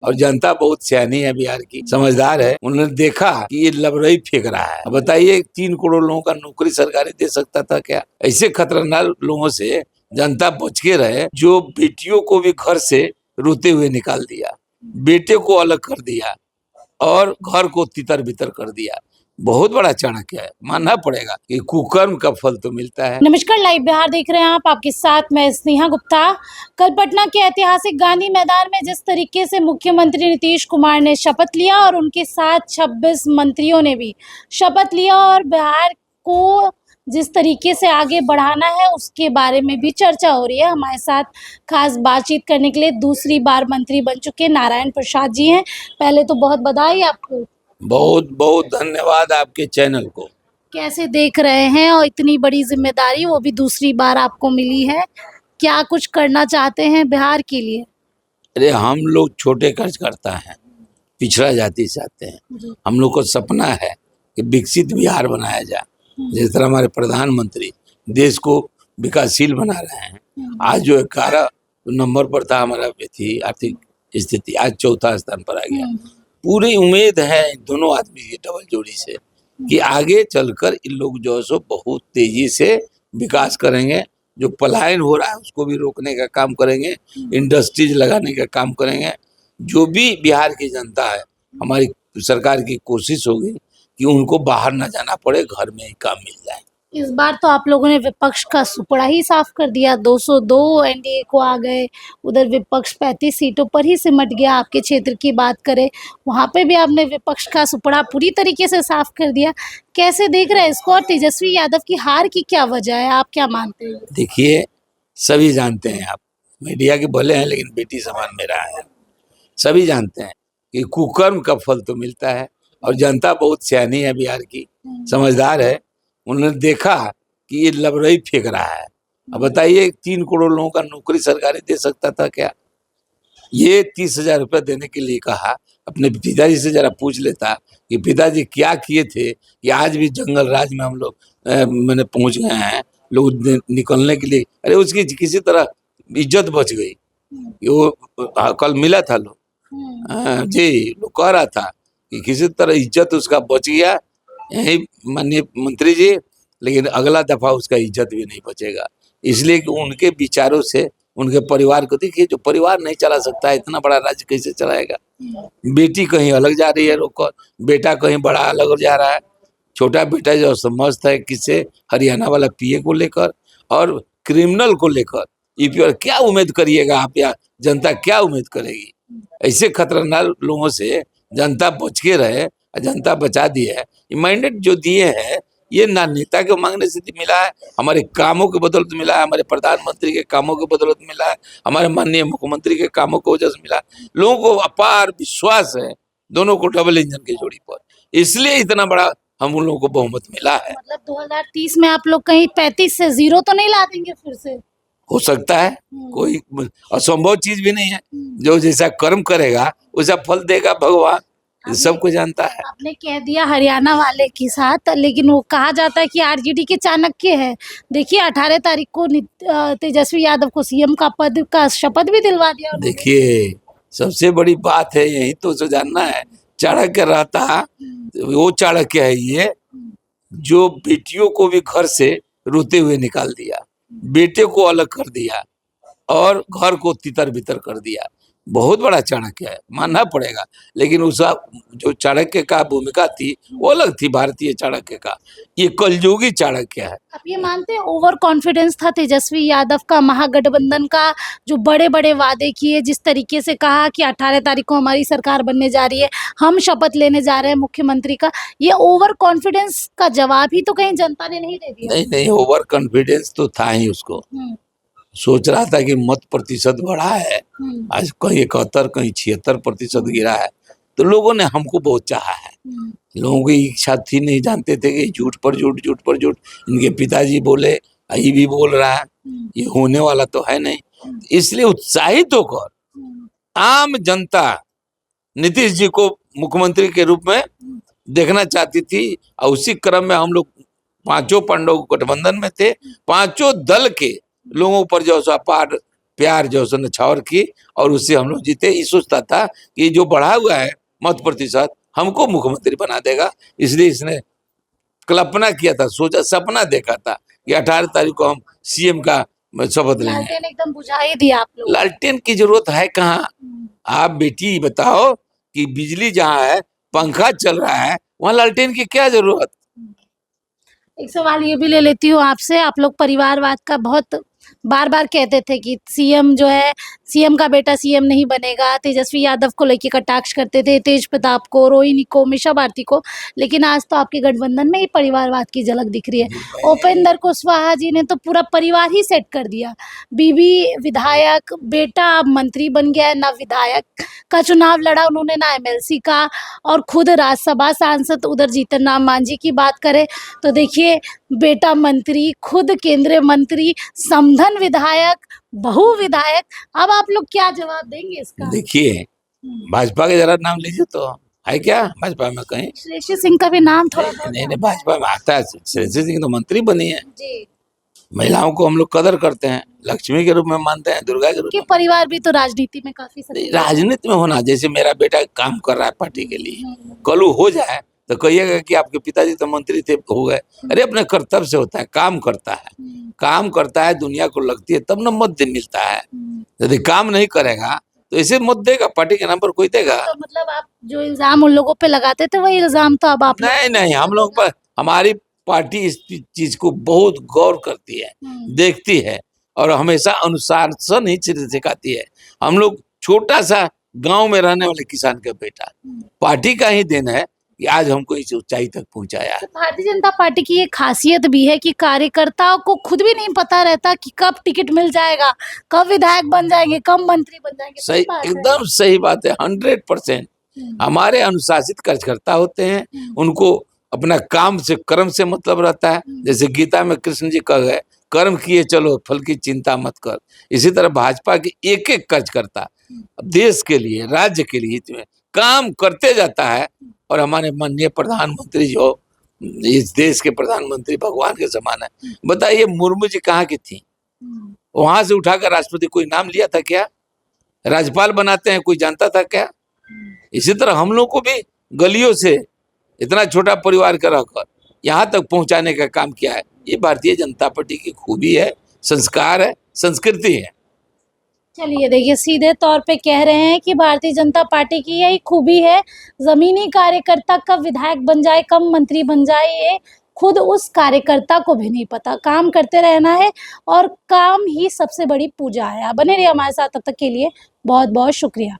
और जनता बहुत सियानी है, बिहार की समझदार है। उन्होंने देखा कि ये लबरई फेंक रहा है। बताइए 3 करोड़ लोगों का नौकरी सरकारी दे सकता था क्या? ऐसे खतरनाक लोगों से जनता बच के रहे, जो बेटियों को भी घर से रोते हुए निकाल दिया, बेटे को अलग कर दिया और घर को तितर बितर कर दिया। बहुत बड़ा चाणक्य है, मानना पड़ेगा कि कुकर्म का फल तो मिलता है। नमस्कार, लाइव बिहार देख रहे हैं आप। आपके साथ मैं स्नेहा गुप्ता। कल पटना के ऐतिहासिक गांधी मैदान में जिस तरीके से मुख्यमंत्री नीतीश कुमार ने शपथ लिया और उनके साथ 26 मंत्रियों ने भी शपथ लिया और बिहार को जिस तरीके से आगे बढ़ाना है उसके बारे में भी चर्चा हो रही है। हमारे साथ खास बातचीत करने के लिए दूसरी बार मंत्री बन चुके नारायण प्रसाद जी हैं। पहले तो बहुत बधाई आपको। बहुत बहुत धन्यवाद आपके चैनल को। कैसे देख रहे हैं, और इतनी बड़ी जिम्मेदारी वो भी दूसरी बार आपको मिली है, क्या कुछ करना चाहते हैं बिहार के लिए? अरे हम लोग छोटे कार्यकर्ता हैं, पिछड़ा जाति से आते हैं। हम लोग को सपना है कि विकसित बिहार बनाया जाए, जिस तरह हमारे प्रधानमंत्री देश को विकासशील बना रहे हैं। आज जो 11 नंबर पर था हमारा आर्थिक स्थिति, आज 4था स्थान पर आ गया। पूरी उम्मीद है दोनों आदमी की डबल जोड़ी से कि आगे चलकर इन लोग जो सो बहुत तेजी से विकास करेंगे। जो पलायन हो रहा है उसको भी रोकने का काम करेंगे, इंडस्ट्रीज लगाने का काम करेंगे। जो भी बिहार की जनता है, हमारी सरकार की कोशिश होगी कि उनको बाहर ना जाना पड़े, घर में ही काम मिल जाए। इस बार तो आप लोगों ने विपक्ष का सुपड़ा ही साफ कर दिया। 202 एनडीए को आ गए, उधर विपक्ष 35 सीटों पर ही सिमट गया। आपके क्षेत्र की बात करें, वहां पे भी आपने विपक्ष का सुपड़ा पूरी तरीके से साफ कर दिया। कैसे देख रहे हैं इसको, और तेजस्वी यादव की हार की क्या वजह है, आप क्या मानते हैं? देखिए, सभी जानते हैं, आप मीडिया के भले हैं लेकिन बेटी समान मेरा है। सभी जानते हैं कि कुकर्म का फल तो मिलता है, और जनता बहुत सियानी है, बिहार की समझदार है। उन्होंने देखा कि ये लबरई फेंक रहा है। अब बताइए 3 करोड़ लोगों का नौकरी सरकारी दे सकता था क्या? ये 30,000 रुपये देने के लिए कहा। अपने पिताजी से जरा पूछ लेता कि पिताजी क्या किए थे कि आज भी जंगल राज में हम लोग मैंने पहुंच गए हैं, लोग निकलने के लिए। अरे उसकी किसी तरह इज्जत बच गई। वो कल मिला था लोग, जी लोग कह रहा था कि किसी तरह इज्जत उसका बच गया, यही माननीय मंत्री जी। लेकिन अगला दफा उसका इज्जत भी नहीं बचेगा, इसलिए कि उनके विचारों से उनके परिवार को, देखिए जो परिवार नहीं चला सकता है, इतना बड़ा राज्य कैसे चलाएगा? बेटी कहीं अलग जा रही है रोक, बेटा कहीं बड़ा अलग जा रहा है। छोटा बेटा जो मस्त है किससे, हरियाणा वाला पीए को लेकर और क्रिमिनल को लेकर। ईपी और क्या उम्मीद करिएगा आप, या जनता क्या उम्मीद करेगी? ऐसे खतरनाक लोगों से जनता बच के रहे, जनता बचा दी है। मैंडेट जो दिए हैं ये ना नेता के मांगने से मिला है, हमारे कामों के बदौलत मिला है, हमारे प्रधानमंत्री के कामों के बदौलत मिला है, हमारे माननीय मुख्यमंत्री के कामों की वजह से मिला है। लोगों को अपार विश्वास है दोनों को डबल इंजन की जोड़ी पर, इसलिए इतना बड़ा हम उन लोगों को बहुमत मिला है। मतलब 2030 में आप लोग कहीं 35 से 0 तो नहीं ला देंगे फिर से? हो सकता है, कोई असंभव चीज भी नहीं है। जो जैसा कर्म करेगा वैसा फल देगा भगवान, सबको जानता है। आपने कह दिया हरियाणा वाले के साथ, लेकिन वो कहा जाता है कि आरजेडी के चाणक्य है। देखिए 18 तारीख को तेजस्वी यादव को सीएम का पद का शपथ भी दिलवा दिया। देखिए सबसे बड़ी बात है यही तो जानना है, चाणक्य रहता वो चाणक्य है ये जो बेटियों को भी घर से रोते हुए निकाल दिया, बेटे को अलग कर दिया और घर को तितर बितर कर दिया। बहुत बड़ा चाणक्य है, मानना पड़ेगा। लेकिन उसका जो चाणक्य का भूमिका थी वो अलग थी, भारतीय चाणक्य का। ये कलयुगी चाणक्य है। आप ये मानते हैं ओवर कॉन्फिडेंस था तेजस्वी यादव का, महागठबंधन का, जो बड़े बड़े वादे किए, जिस तरीके से कहा कि 18 तारीख को हमारी सरकार बनने जा रही है, हम शपथ लेने जा रहे हैं मुख्यमंत्री का, ये ओवर कॉन्फिडेंस का जवाब ही तो कहीं जनता ने नहीं दे दिया? नहीं, ओवर कॉन्फिडेंस तो था ही उसको। सोच रहा था कि मत प्रतिशत बढ़ा है, आज कहीं 71 कहीं 76% गिरा है, तो लोगों ने हमको बहुत चाहा है। लोगों की इच्छा थी, नहीं जानते थे कि झूठ पर झूठ, झूठ पर झूठ। इनके पिताजी बोले, ये भी बोल रहा है, ये होने वाला तो है नहीं। इसलिए उत्साहित होकर आम जनता नीतीश जी को मुख्यमंत्री के रूप में देखना चाहती थी, और उसी क्रम में हम लोग पांचों पांडव गठबंधन में थे। पांचों दल के लोगों पर जो अपार प्यार जो उसने न्यौछावर की और उससे हम लोग जीते। ये सोचता था कि जो बढ़ा हुआ है मत प्रतिशत हमको मुख्यमंत्री बना देगा, इसलिए इसने कल्पना किया था, सोचा, सपना देखा था कि 18 तारीख को हम सीएम का शपथ लेंगे। लालटेन एकदम बुझा ही दिया आप लोग। लालटेन की जरूरत है कहाँ? आप बेटी बताओ कि बिजली जहाँ है, पंखा चल रहा है, वहाँ लालटेन की क्या जरूरत? एक सवाल ये भी ले लेती हूँ आपसे, आप लोग परिवारवाद का बहुत बार बार कहते थे कि सीएम जो है, सीएम का बेटा सीएम नहीं बनेगा, तेजस्वी यादव को लेके कटाक्ष करते थे, तेज प्रताप को, रोहिणी को, मीशा भारती को, लेकिन आज तो आपके गठबंधन में ही परिवारवाद की झलक दिख रही है। उपेंद्र कुशवाहा जी ने तो पूरा परिवार ही सेट कर दिया, बीबी विधायक, बेटा अब मंत्री बन गया है, ना विधायक का चुनाव लड़ा उन्होंने, ना एमएलसी का, और खुद राज्यसभा सांसद। उधर जीतन राम मांझी की बात करें तो देखिए, बेटा मंत्री, खुद केंद्रीय मंत्री, समधन विधायक, बहु विधायक। अब आप लोग क्या जवाब देंगे इसका? देखिए, भाजपा के जरा नाम लीजिए तो है क्या भाजपा में कहीं? श्रेष्ठी सिंह का भी नाम थोड़ा नहीं नहीं, भाजपा में आता है। श्रेष्ठी सिंह तो मंत्री बनी है। जी, महिलाओं को हम लोग कदर करते हैं, लक्ष्मी के रूप में मानते हैं, दुर्गा के रूप कि में। परिवार भी तो राजनीति में काफी सक्रिय है। राजनीति में होना, जैसे मेरा बेटा काम कर रहा है पार्टी के लिए, कल वो हो जाए तो कहिएगा कि आपके पिताजी तो मंत्री थे, हो गए। अरे अपने कर्तव्य से होता है, काम करता है, काम करता है, दुनिया को लगती है तब न मत मिलता है। यदि काम नहीं करेगा तो ऐसे मत देगा, पार्टी के नाम पर कोई देगा? तो मतलब आप जो इल्जाम उन लोगों पे लगाते थे वही इल्जाम तो अब आप नहीं नहीं, हम लोग पर, हमारी पार्टी इस चीज को बहुत गौर करती है, देखती है और हमेशा अनुशासन ही सिखाती है। हम लोग छोटा सा गांव में रहने वाले किसान का बेटा, पार्टी का ही देन है कि आज हमको इस ऊंचाई तक पहुंचाया है। तो भारतीय जनता पार्टी की ये खासियत भी है कि कार्यकर्ताओं को खुद भी नहीं पता रहता कि कब टिकट मिल जाएगा, कब विधायक बन जाएंगे, कब मंत्री बन जाएंगे। सही, बात है। एकदम सही बात है, 100%। हमारे अनुशासित कार्यकर्ता होते हैं, उनको अपना काम से, कर्म से मतलब रहता है। जैसे गीता में कृष्ण जी कह गए, कर्म किए चलो, फल की चिंता मत कर। इसी तरह भाजपा के एक एक कार्यकर्ता देश के लिए, राज्य के लिए हित में काम करते जाता है। और हमारे माननीय प्रधानमंत्री जो इस देश के प्रधानमंत्री भगवान के समान है। बताइए, मुर्मू जी कहाँ की थी? वहां से उठाकर राष्ट्रपति कोई नाम लिया था क्या? राज्यपाल बनाते हैं, कोई जानता था क्या? इसी तरह हम लोग को भी गलियों से इतना छोटा परिवार का रहकर यहाँ तक पहुंचाने का काम किया है। ये भारतीय जनता पार्टी की खूबी है, संस्कार है, संस्कृति है। चलिए देखिए, सीधे तौर पे कह रहे हैं कि भारतीय जनता पार्टी की यही खूबी है, जमीनी कार्यकर्ता कब विधायक बन जाए, कब मंत्री बन जाए, ये खुद उस कार्यकर्ता को भी नहीं पता। काम करते रहना है और काम ही सबसे बड़ी पूजा है। आप बने रहिए हमारे साथ, तब तक के लिए बहुत बहुत शुक्रिया।